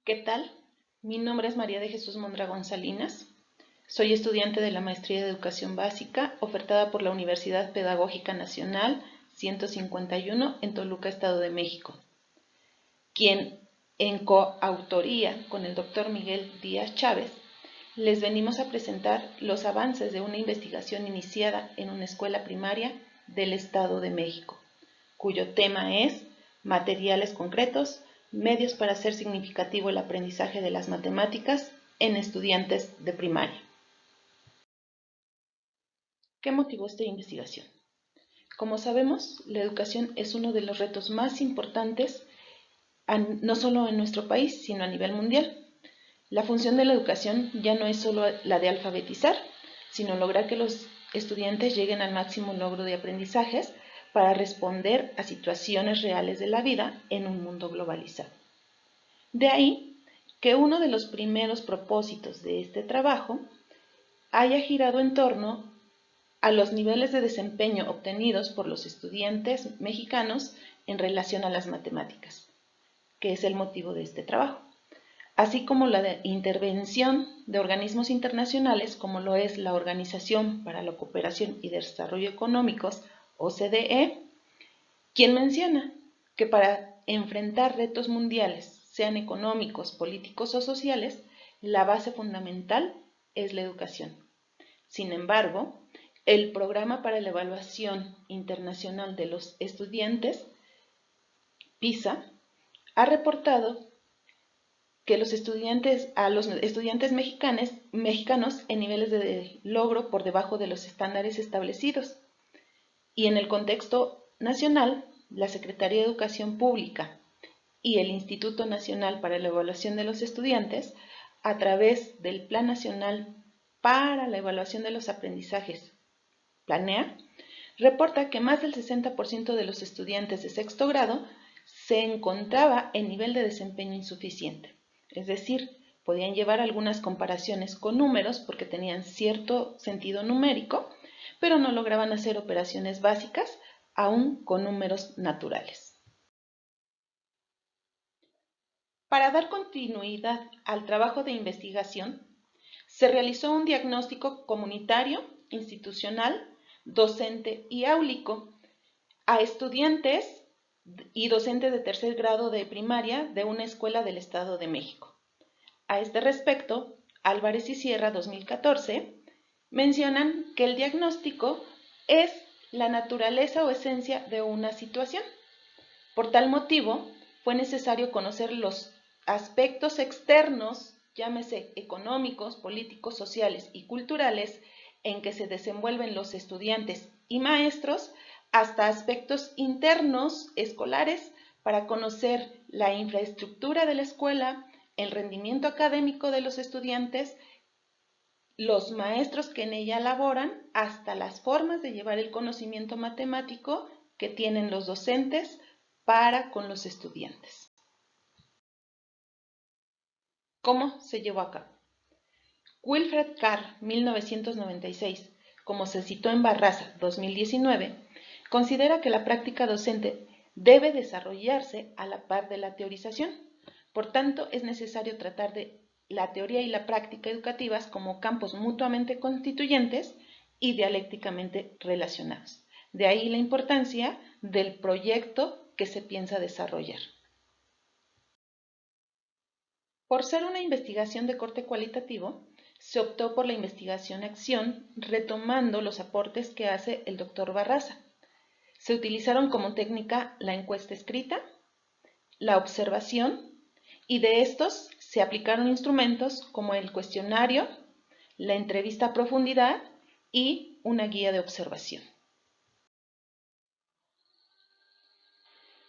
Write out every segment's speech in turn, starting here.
¿Qué tal? Mi nombre es María de Jesús Mondragón Salinas. Soy estudiante de la Maestría de Educación Básica ofertada por la Universidad Pedagógica Nacional 151 en Toluca, Estado de México, quien en coautoría con el doctor Miguel Díaz Chávez les venimos a presentar los avances de una investigación iniciada en una escuela primaria del Estado de México, cuyo tema es materiales concretos, medios para hacer significativo el aprendizaje de las matemáticas en estudiantes de primaria. ¿Qué motivó esta investigación? Como sabemos, la educación es uno de los retos más importantes, no solo en nuestro país, sino a nivel mundial. La función de la educación ya no es solo la de alfabetizar, sino lograr que los estudiantes lleguen al máximo logro de aprendizajes para responder a situaciones reales de la vida en un mundo globalizado. De ahí que uno de los primeros propósitos de este trabajo haya girado en torno a los niveles de desempeño obtenidos por los estudiantes mexicanos en relación a las matemáticas, que es el motivo de este trabajo, así como la intervención de organismos internacionales como lo es la Organización para la Cooperación y Desarrollo Económicos, OCDE, quien menciona que para enfrentar retos mundiales, sean económicos, políticos o sociales, la base fundamental es la educación. Sin embargo, el Programa para la Evaluación Internacional de los Estudiantes, PISA, ha reportado que a los estudiantes mexicanos en niveles de logro por debajo de los estándares establecidos. Y en el contexto nacional, la Secretaría de Educación Pública y el Instituto Nacional para la Evaluación de los Estudiantes, a través del Plan Nacional para la Evaluación de los Aprendizajes, PLANEA, reporta que más del 60% de los estudiantes de sexto grado se encontraba en nivel de desempeño insuficiente. Es decir, podían llevar algunas comparaciones con números porque tenían cierto sentido numérico, pero no lograban hacer operaciones básicas aún con números naturales. Para dar continuidad al trabajo de investigación, se realizó un diagnóstico comunitario, institucional, docente y áulico a estudiantes y docentes de tercer grado de primaria de una escuela del Estado de México. A este respecto, Álvarez y Sierra 2014 mencionan que el diagnóstico es la naturaleza o esencia de una situación. Por tal motivo, fue necesario conocer los aspectos externos, llámese económicos, políticos, sociales y culturales, en que se desenvuelven los estudiantes y maestros, hasta aspectos internos escolares para conocer la infraestructura de la escuela, el rendimiento académico de los estudiantes, los maestros que en ella laboran, hasta las formas de llevar el conocimiento matemático que tienen los docentes para con los estudiantes. ¿Cómo se llevó a cabo? Wilfred Carr, 1996, como se citó en Barraza, 2019, considera que la práctica docente debe desarrollarse a la par de la teorización. Por tanto, es necesario tratar de la teoría y la práctica educativas como campos mutuamente constituyentes y dialécticamente relacionados. De ahí la importancia del proyecto que se piensa desarrollar. Por ser una investigación de corte cualitativo, se optó por la investigación-acción retomando los aportes que hace el Dr. Barraza. Se utilizaron como técnica la encuesta escrita, la observación, y de estos se aplicaron instrumentos como el cuestionario, la entrevista a profundidad y una guía de observación.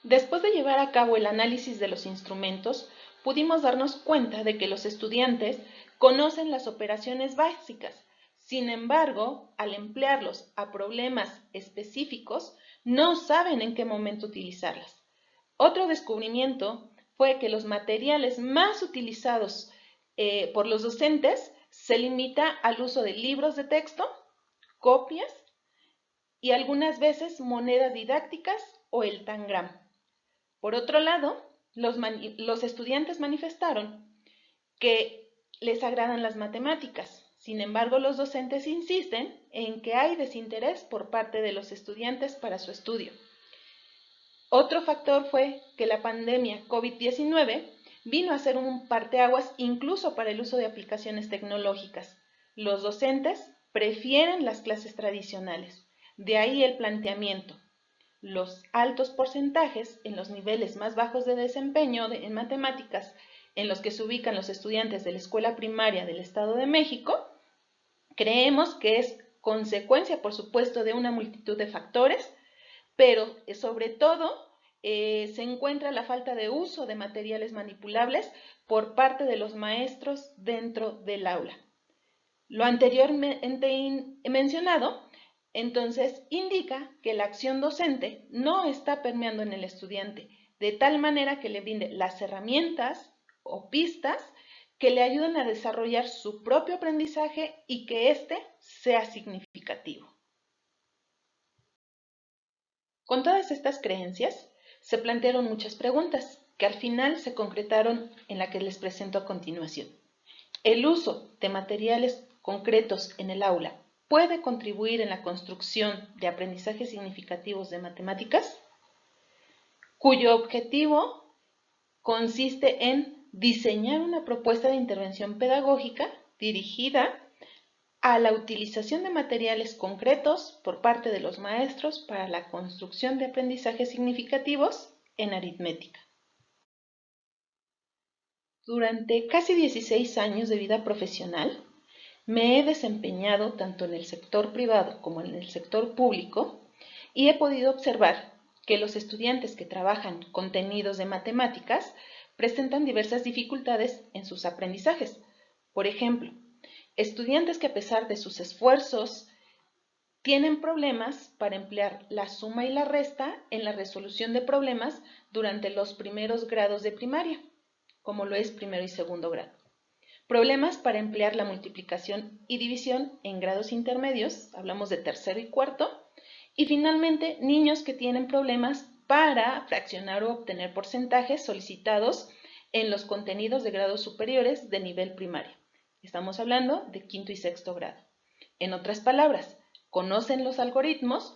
Después de llevar a cabo el análisis de los instrumentos, pudimos darnos cuenta de que los estudiantes conocen las operaciones básicas. Sin embargo, al emplearlos a problemas específicos, no saben en qué momento utilizarlas. Otro descubrimiento fue que los materiales más utilizados por los docentes se limita al uso de libros de texto, copias y algunas veces monedas didácticas o el tangram. Por otro lado, los estudiantes manifestaron que les agradan las matemáticas. Sin embargo, los docentes insisten en que hay desinterés por parte de los estudiantes para su estudio. Otro factor fue que la pandemia COVID-19 vino a ser un parteaguas incluso para el uso de aplicaciones tecnológicas. Los docentes prefieren las clases tradicionales. De ahí el planteamiento. Los altos porcentajes en los niveles más bajos de desempeño en matemáticas en los que se ubican los estudiantes de la escuela primaria del Estado de México, creemos que es consecuencia, por supuesto, de una multitud de factores, pero sobre todo se encuentra la falta de uso de materiales manipulables por parte de los maestros dentro del aula. Lo anteriormente mencionado, entonces, indica que la acción docente no está permeando en el estudiante, de tal manera que le brinde las herramientas o pistas que le ayuden a desarrollar su propio aprendizaje y que éste sea significativo. Con todas estas creencias, se plantearon muchas preguntas que al final se concretaron en la que les presento a continuación. ¿El uso de materiales concretos en el aula puede contribuir en la construcción de aprendizajes significativos de matemáticas? Cuyo objetivo consiste en diseñar una propuesta de intervención pedagógica dirigida a la utilización de materiales concretos por parte de los maestros para la construcción de aprendizajes significativos en aritmética. Durante casi 16 años de vida profesional, me he desempeñado tanto en el sector privado como en el sector público y he podido observar que los estudiantes que trabajan contenidos de matemáticas presentan diversas dificultades en sus aprendizajes. Por ejemplo, estudiantes que a pesar de sus esfuerzos tienen problemas para emplear la suma y la resta en la resolución de problemas durante los primeros grados de primaria, como lo es primero y segundo grado. Problemas para emplear la multiplicación y división en grados intermedios, hablamos de tercero y cuarto, y finalmente niños que tienen problemas para fraccionar o obtener porcentajes solicitados en los contenidos de grados superiores de nivel primario. Estamos hablando de quinto y sexto grado. En otras palabras, conocen los algoritmos,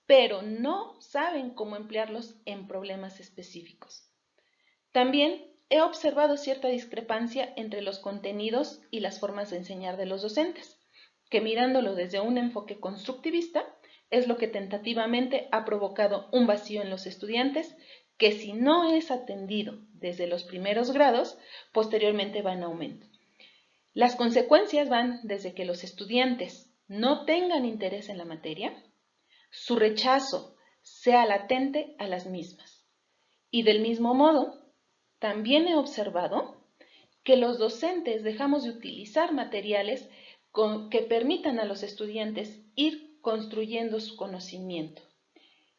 pero no saben cómo emplearlos en problemas específicos. También he observado cierta discrepancia entre los contenidos y las formas de enseñar de los docentes, que mirándolo desde un enfoque constructivista es lo que tentativamente ha provocado un vacío en los estudiantes que si no es atendido desde los primeros grados, posteriormente va en aumento. Las consecuencias van desde que los estudiantes no tengan interés en la materia, su rechazo sea latente a las mismas. Y del mismo modo, también he observado que los docentes dejamos de utilizar materiales que permitan a los estudiantes ir construyendo su conocimiento.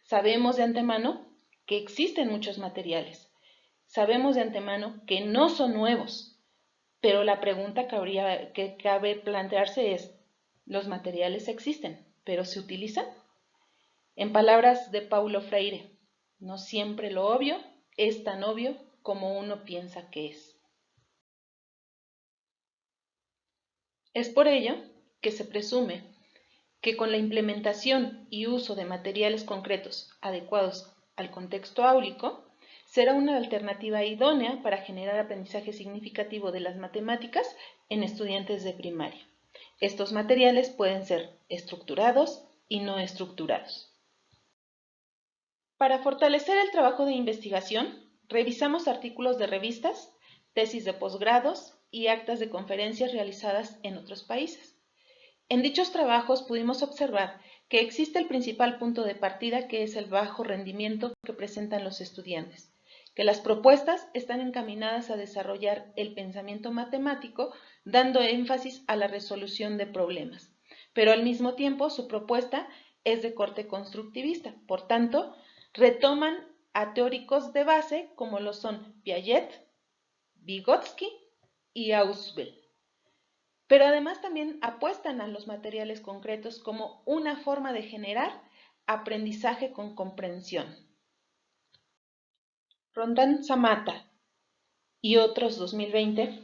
Sabemos de antemano que existen muchos materiales. Sabemos de antemano que no son nuevos, pero la pregunta que cabe plantearse es, ¿los materiales existen, pero se utilizan? En palabras de Paulo Freire, no siempre lo obvio es tan obvio como uno piensa que es. Es por ello que se presume que con la implementación y uso de materiales concretos adecuados al contexto áulico, será una alternativa idónea para generar aprendizaje significativo de las matemáticas en estudiantes de primaria. Estos materiales pueden ser estructurados y no estructurados. Para fortalecer el trabajo de investigación, revisamos artículos de revistas, tesis de posgrados y actas de conferencias realizadas en otros países. En dichos trabajos pudimos observar que existe el principal punto de partida, que es el bajo rendimiento que presentan los estudiantes, que las propuestas están encaminadas a desarrollar el pensamiento matemático, dando énfasis a la resolución de problemas, pero al mismo tiempo su propuesta es de corte constructivista, por tanto, retoman a teóricos de base como lo son Piaget, Vygotsky y Ausubel. Pero además también apuestan a los materiales concretos como una forma de generar aprendizaje con comprensión. Rondán Samata, y otros 2020,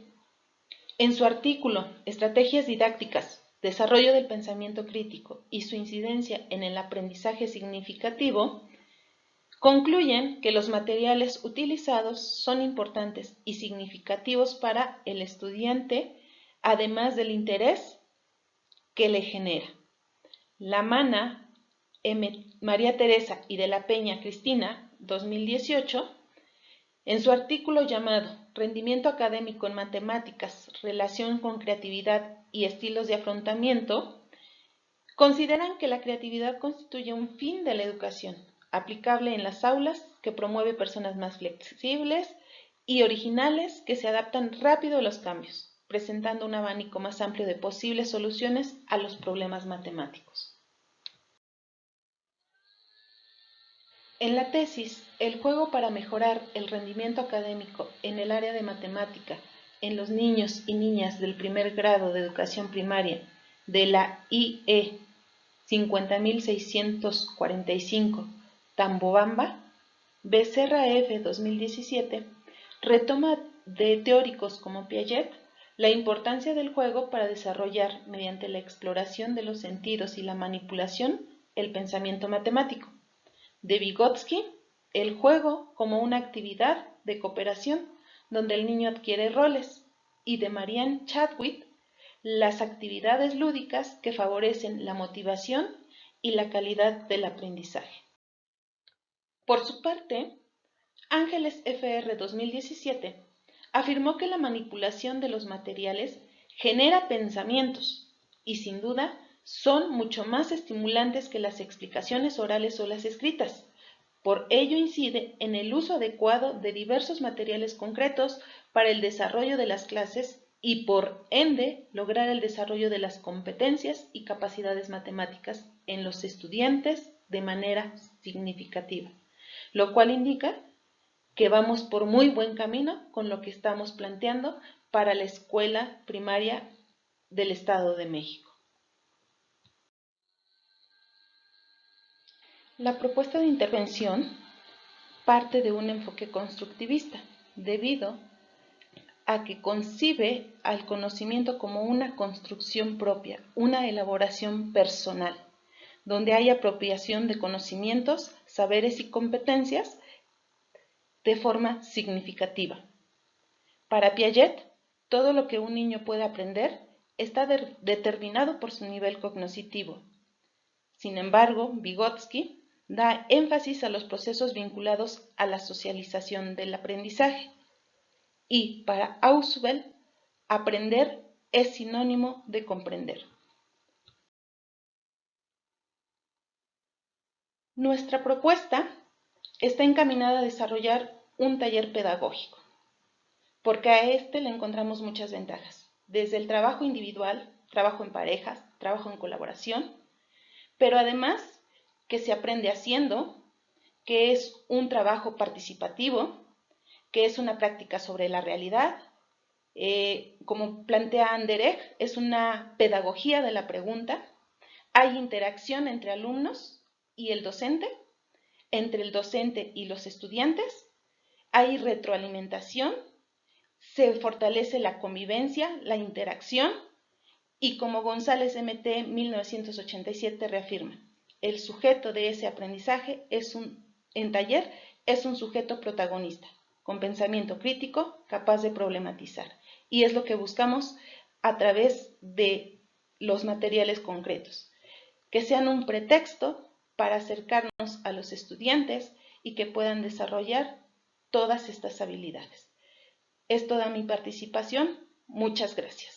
en su artículo Estrategias didácticas, desarrollo del pensamiento crítico y su incidencia en el aprendizaje significativo, concluyen que los materiales utilizados son importantes y significativos para el estudiante, además del interés que le genera. Lamana, María Teresa y de la Peña Cristina, 2018, en su artículo llamado Rendimiento académico en matemáticas, relación con creatividad y estilos de afrontamiento, consideran que la creatividad constituye un fin de la educación, aplicable en las aulas, que promueve personas más flexibles y originales que se adaptan rápido a los cambios, presentando un abanico más amplio de posibles soluciones a los problemas matemáticos. En la tesis, el juego para mejorar el rendimiento académico en el área de matemática en los niños y niñas del primer grado de educación primaria de la IE 50645 Tambobamba, Becerra F. 2017, retoma de teóricos como Piaget la importancia del juego para desarrollar, mediante la exploración de los sentidos y la manipulación, el pensamiento matemático. De Vygotsky, el juego como una actividad de cooperación donde el niño adquiere roles, y de Marianne Chadwick, las actividades lúdicas que favorecen la motivación y la calidad del aprendizaje. Por su parte, Ángeles Fr. 2017 afirmó que la manipulación de los materiales genera pensamientos y, sin duda, son mucho más estimulantes que las explicaciones orales o las escritas. Por ello incide en el uso adecuado de diversos materiales concretos para el desarrollo de las clases y, por ende, lograr el desarrollo de las competencias y capacidades matemáticas en los estudiantes de manera significativa, lo cual indica que vamos por muy buen camino con lo que estamos planteando para la escuela primaria del Estado de México. La propuesta de intervención parte de un enfoque constructivista, debido a que concibe al conocimiento como una construcción propia, una elaboración personal, donde hay apropiación de conocimientos, saberes y competencias de forma significativa. Para Piaget, todo lo que un niño puede aprender está determinado por su nivel cognitivo. Sin embargo, Vygotsky da énfasis a los procesos vinculados a la socialización del aprendizaje. Y para Ausubel, aprender es sinónimo de comprender. Nuestra propuesta está encaminada a desarrollar un taller pedagógico, porque a este le encontramos muchas ventajas, desde el trabajo individual, trabajo en parejas, trabajo en colaboración, pero además que se aprende haciendo, que es un trabajo participativo, que es una práctica sobre la realidad, como plantea Anderegg, es una pedagogía de la pregunta, hay interacción entre alumnos y el docente, entre el docente y los estudiantes, hay retroalimentación, se fortalece la convivencia, la interacción, y como González MT 1987 reafirma, el sujeto de ese aprendizaje en taller es un sujeto protagonista, con pensamiento crítico, capaz de problematizar. Y es lo que buscamos a través de los materiales concretos, que sean un pretexto para acercarnos a los estudiantes y que puedan desarrollar todas estas habilidades. Es toda mi participación. Muchas gracias.